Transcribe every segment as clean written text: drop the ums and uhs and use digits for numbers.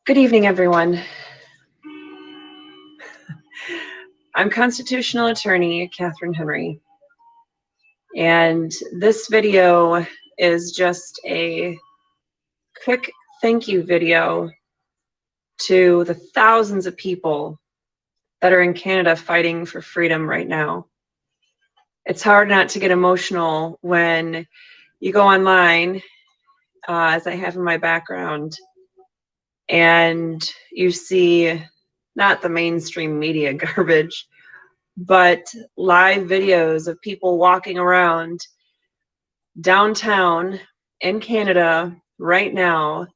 Good evening, everyone. I'm constitutional attorney Catherine Henry, and this video is just a quick thank you video to the thousands of people that are in Canada fighting for freedom right now. It's hard not to get emotional when you go online, as I have in my background, and you see not the mainstream media garbage, but live videos of people walking around downtown in Canada right now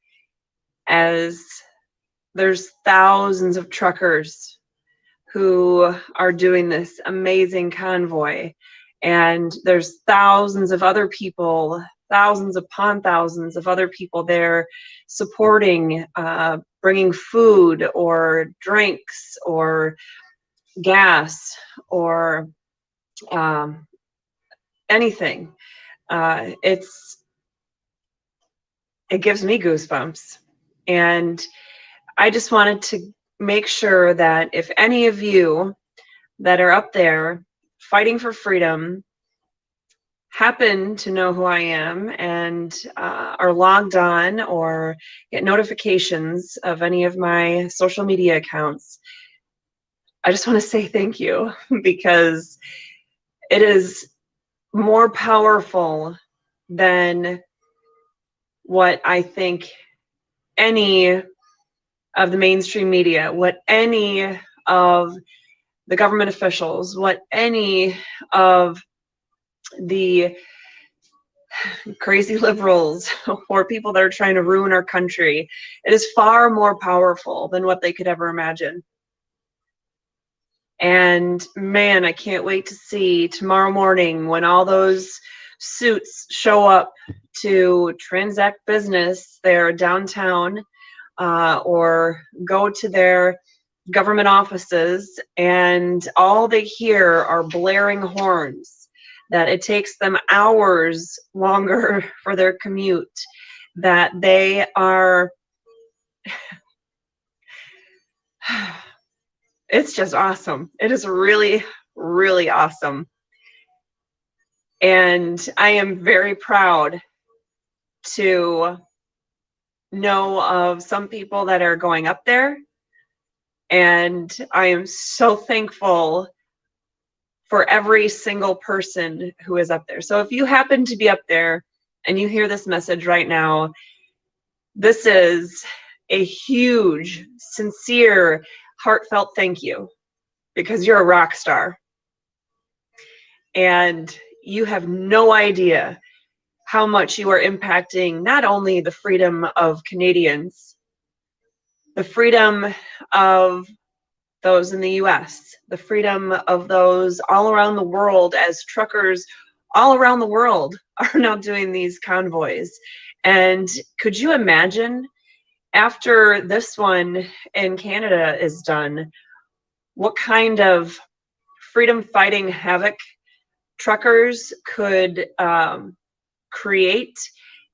as there's thousands of truckers who are doing this amazing convoy, and there's thousands of other people, thousands upon thousands of other people there supporting, bringing food or drinks or gas or anything. It gives me goosebumps, and I just wanted to make sure that if any of you that are up there fighting for freedom happen to know who I am and are logged on or get notifications of any of my social media accounts, I just want to say thank you, because it is more powerful than what I think any of the mainstream media, what any of the government officials, what any of the crazy liberals or people that are trying to ruin our country, it is far more powerful than what they could ever imagine. And man, I can't wait to see tomorrow morning when all those suits show up to transact business there downtown, or go to their government offices, and all they hear are blaring horns, that it takes them hours longer for their commute, that they are it's just awesome. It is really, really awesome. And I am very proud to know of some people that are going up there, and I am so thankful for every single person who is up there. So if you happen to be up there and you hear this message right now, this is a huge, sincere, heartfelt thank you, because you're a rock star. And you have no idea how much you are impacting not only the freedom of Canadians, the freedom of those in the US, the freedom of those all around the world, as truckers all around the world are now doing these convoys. And could you imagine, after this one in Canada is done, what kind of freedom fighting havoc truckers could create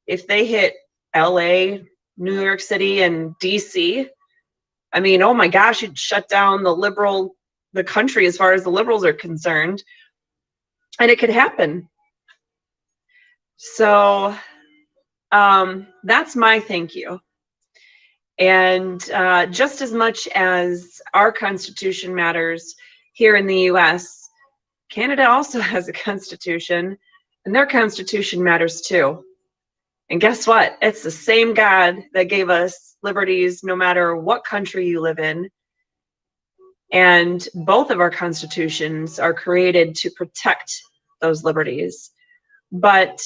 if they hit LA, New York City, and DC? I mean, oh my gosh, you'd shut down the country as far as the liberals are concerned. And it could happen. So that's my thank you. And just as much as our Constitution matters here in the US, Canada also has a Constitution, and their Constitution matters too. And guess what? It's the same God that gave us liberties no matter what country you live in. And both of our constitutions are created to protect those liberties. But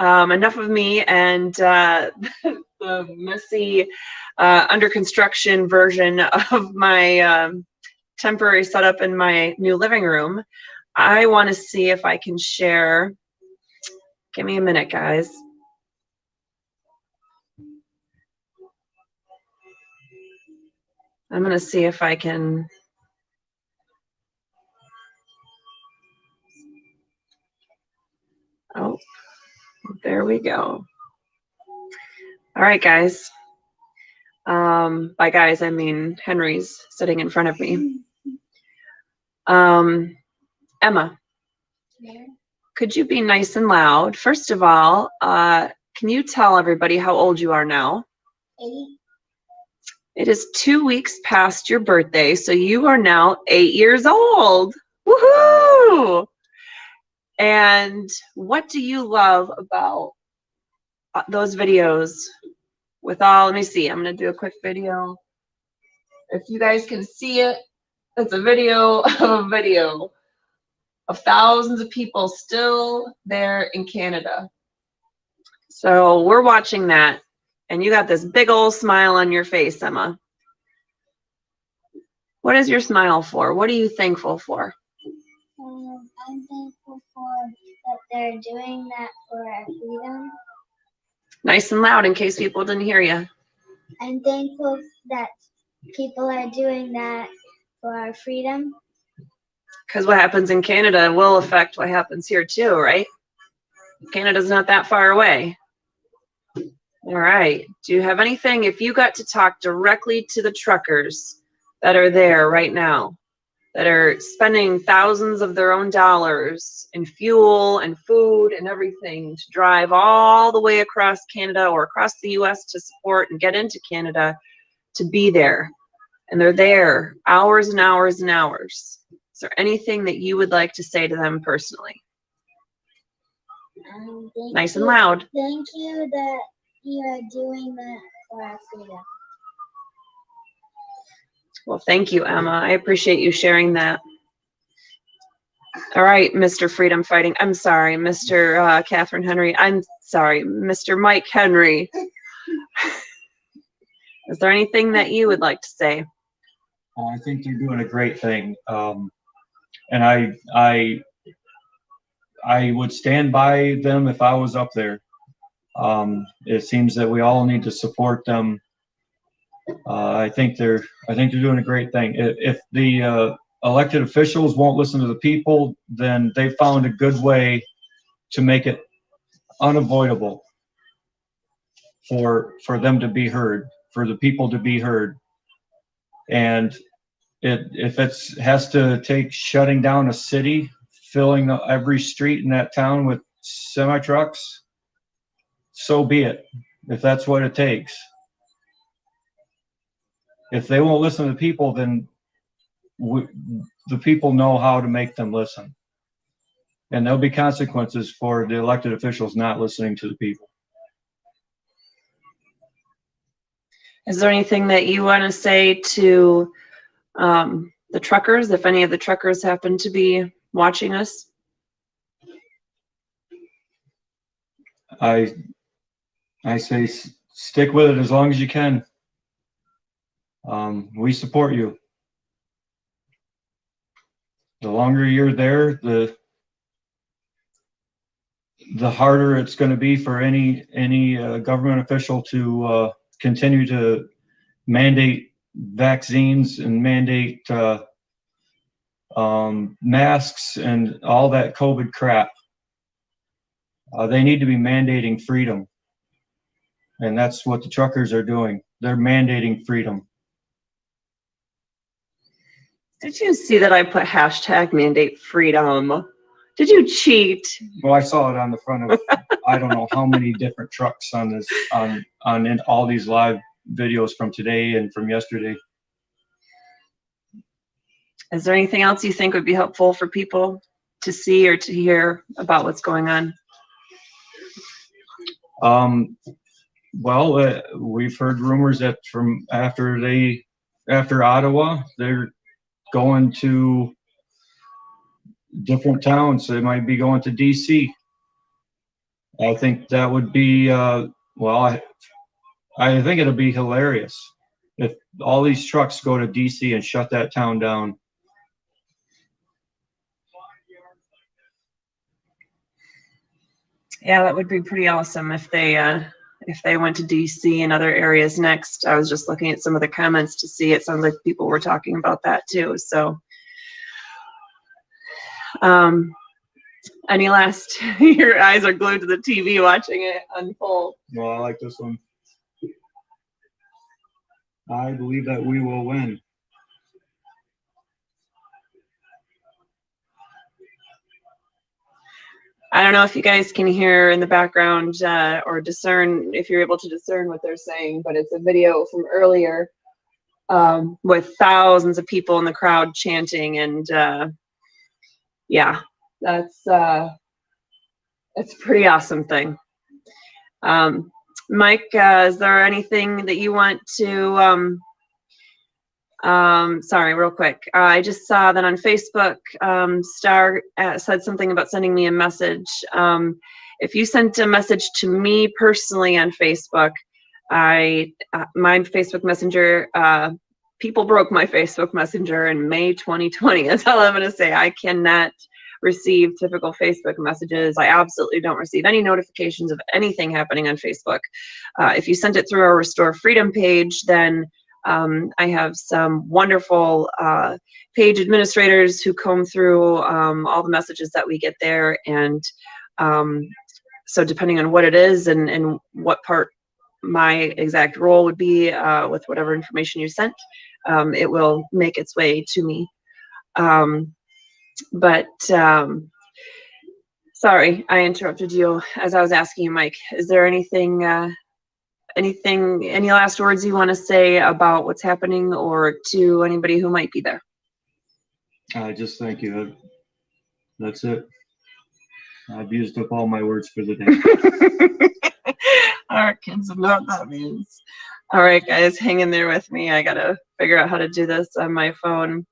enough of me and the messy, under construction version of my temporary setup in my new living room. I want to see if I can share. Give me a minute, guys. I'm going to see if I can. Oh, there we go. All right, guys. By guys, I mean Henry's sitting in front of me. Emma, could you be nice and loud? First of all, can you tell everybody how old you are now? 8. It is 2 weeks past your birthday, so you are now 8 years old. Woohoo! And what do you love about those videos with all, let me see, I'm going to do a quick video. If you guys can see it, it's a video of a video of thousands of people still there in Canada. So we're watching that, and you got this big old smile on your face, Emma. What is your smile for? What are you thankful for? I'm thankful for that they're doing that for our freedom. Nice and loud in case people didn't hear you. I'm thankful that people are doing that for our freedom. Because what happens in Canada will affect what happens here too, right? Canada's not that far away. All right. Do you have anything, if you got to talk directly to the truckers that are there right now, that are spending thousands of their own dollars in fuel and food and everything to drive all the way across Canada or across the US to support and get into Canada to be there, and they're there hours and hours and hours, is there anything that you would like to say to them personally? Nice and loud. Thank you that you are doing that for our freedom. Well, thank you, Emma. I appreciate you sharing that. All right, Mr. Freedom Fighting. I'm sorry, Mr. Catherine Henry. I'm sorry, Mr. Mike Henry. Is there anything that you would like to say? I think they're doing a great thing, and I would stand by them if I was up there. It seems that we all need to support them. I think they're doing a great thing. If the elected officials won't listen to the people, then they found a good way to make it unavoidable for them to be heard, for the people to be heard. And if it has to take shutting down a city, filling every street in that town with semi trucks, so be it. If that's what it takes. If they won't listen to the people, then the people know how to make them listen. And there'll be consequences for the elected officials not listening to the people. Is there anything that you want to say to the truckers, if any of the truckers happen to be watching us? I say stick with it as long as you can. We support you. The longer you're there, the harder it's going to be for any government official to continue to mandate vaccines and mandate masks and all that COVID crap. They need to be mandating freedom, and that's what the truckers are doing. They're mandating freedom. Did you see that I put hashtag mandate freedom? Did you cheat? Well, I saw it on the front of I don't know how many different trucks on this on in all these live videos from today and from yesterday. Is there anything else you think would be helpful for people to see or to hear about what's going on? Well, we've heard rumors that from after Ottawa, they're going to different towns. They might be going to DC. I think that would be well, I think it'll be hilarious if all these trucks go to DC and shut that town down. Yeah, that would be pretty awesome if they went to DC and other areas next. I was just looking at some of the comments to see. It sounds like people were talking about that too. So, any last? Your eyes are glued to the TV watching it unfold. Well, I like this one. I believe that we will win. I don't know if you guys can hear in the background or discern, if you're able to discern what they're saying, but it's a video from earlier with thousands of people in the crowd chanting, and yeah, that's it's a pretty awesome thing. Mike, is there anything that you want to sorry, real quick. I just saw that on Facebook, Star said something about sending me a message. If you sent a message to me personally on Facebook, my Facebook Messenger, people broke my Facebook Messenger in May 2020. That's all I'm going to say. I cannot receive typical Facebook messages. I absolutely don't receive any notifications of anything happening on Facebook. If you sent it through our Restore Freedom page, then I have some wonderful page administrators who comb through all the messages that we get there, and so depending on what it is and what part my exact role would be with whatever information you sent, it will make its way to me. Sorry, I interrupted you as I was asking you, Mike. Is there anything any last words you want to say about what's happening, or to anybody who might be there? Just thank you. That's it. I've used up all my words for the day. All right, kids, I know what that means. All right, guys, hang in there with me. I gotta figure out how to do this on my phone.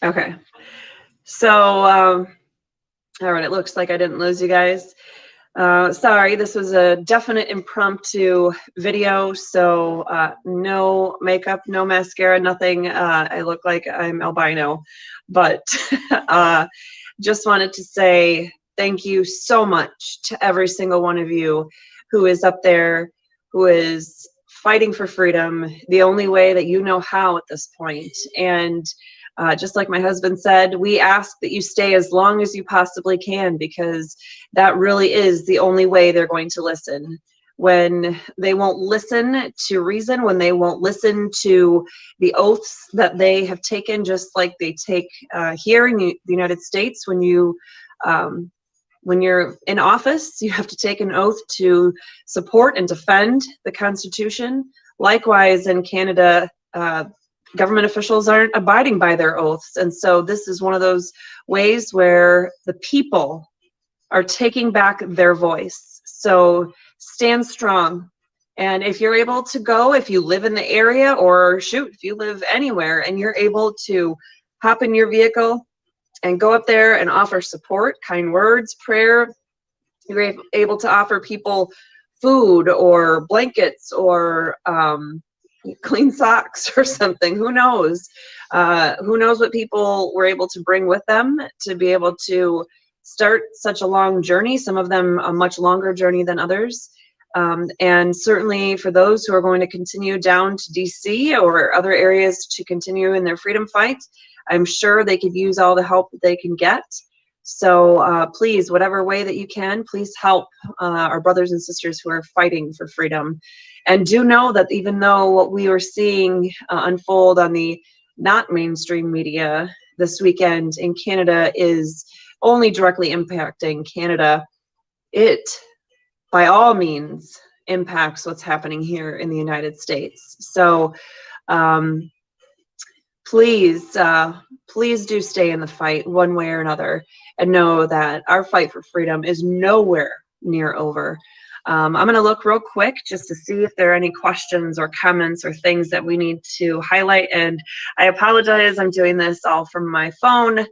Okay, so all right, it looks like I didn't lose you guys. Sorry, this was a definite impromptu video, so no makeup, no mascara, nothing. I look like I'm albino, but just wanted to say thank you so much to every single one of you who is up there, who is fighting for freedom the only way that you know how at this point. And just like my husband said, we ask that you stay as long as you possibly can, because that really is the only way they're going to listen. When they won't listen to reason, when they won't listen to the oaths that they have taken, just like they take here in the United States, when you're in office, you have to take an oath to support and defend the Constitution. Likewise, in Canada, government officials aren't abiding by their oaths. And so this is one of those ways where the people are taking back their voice. So stand strong. And if you're able to go, if you live in the area, or shoot, if you live anywhere and you're able to hop in your vehicle and go up there and offer support, kind words, prayer, you're able to offer people food or blankets or clean socks or something. Who knows? Who knows what people were able to bring with them to be able to start such a long journey, some of them a much longer journey than others. And certainly for those who are going to continue down to DC or other areas to continue in their freedom fight, I'm sure they could use all the help that they can get. So please, whatever way that you can, please help our brothers and sisters who are fighting for freedom. And do know that even though what we are seeing unfold on the not mainstream media this weekend in Canada is only directly impacting Canada, it by all means impacts what's happening here in the United States. So please, please do stay in the fight one way or another, and know that our fight for freedom is nowhere near over. I'm going to look real quick just to see if there are any questions or comments or things that we need to highlight. And I apologize, I'm doing this all from my phone,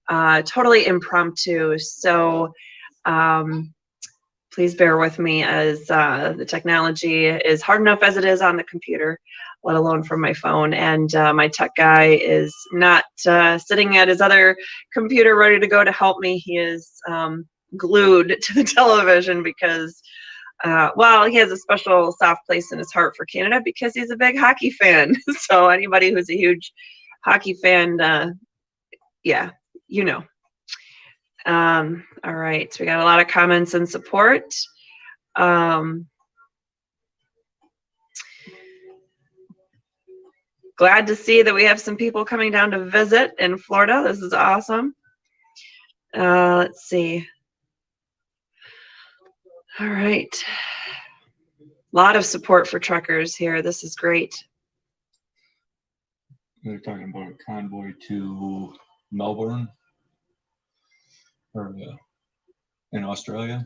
totally impromptu. So please bear with me, as the technology is hard enough as it is on the computer, let alone from my phone. And my tech guy is not sitting at his other computer ready to go to help me. He is glued to the television because, well, he has a special soft place in his heart for Canada because he's a big hockey fan. So anybody who's a huge hockey fan, yeah, you know. All right, so we got a lot of comments and support. glad to see that we have some people coming down to visit in Florida. This is awesome. Let's see. All right. A lot of support for truckers here. This is great. They're talking about a convoy to Melbourne or in Australia.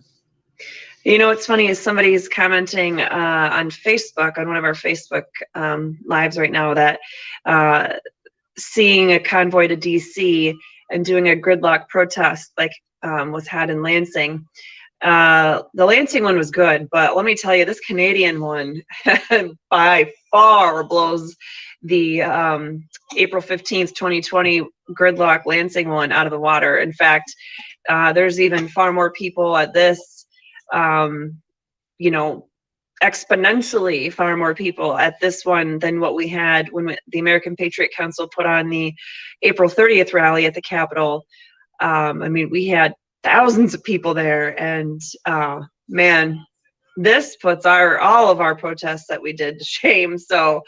You know what's funny is somebody's commenting on Facebook, on one of our Facebook lives right now, that seeing a convoy to DC and doing a gridlock protest like was had in Lansing. The Lansing one was good, but let me tell you, this Canadian one by far blows the April 15th, 2020 gridlock Lansing one out of the water. In fact, there's even far more people at this, you know, exponentially far more people at this one than what we had when the American Patriot Council put on the April 30th rally at the Capitol. I mean, we had thousands of people there, and man, this puts all of our protests that we did to shame. So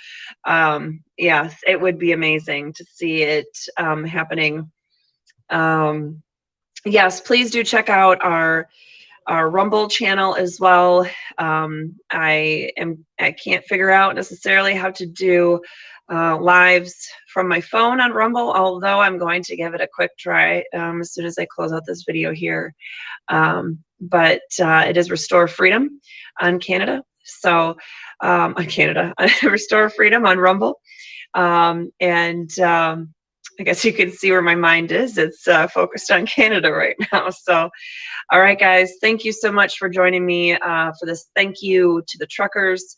yes, it would be amazing to see it happening. Yes, please do check out our Rumble channel as well. I can't figure out necessarily how to do lives from my phone on Rumble, although I'm going to give it a quick try as soon as I close out this video here. But it is Restore Freedom on Canada. So on Canada, Restore Freedom on Rumble. I guess you can see where my mind is. It's focused on Canada right now. So, all right, guys, thank you so much for joining me for this. Thank you to the truckers.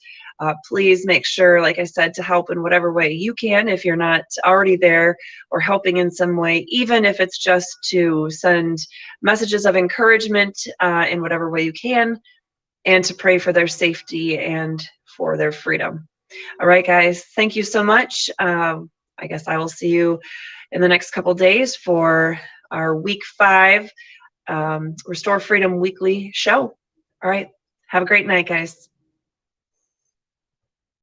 Please make sure, like I said, to help in whatever way you can if you're not already there or helping in some way, even if it's just to send messages of encouragement in whatever way you can, and to pray for their safety and for their freedom. All right, guys, thank you so much. I guess I will see you in the next couple days for our week 5 Restore Freedom weekly show. All right, have a great night, guys.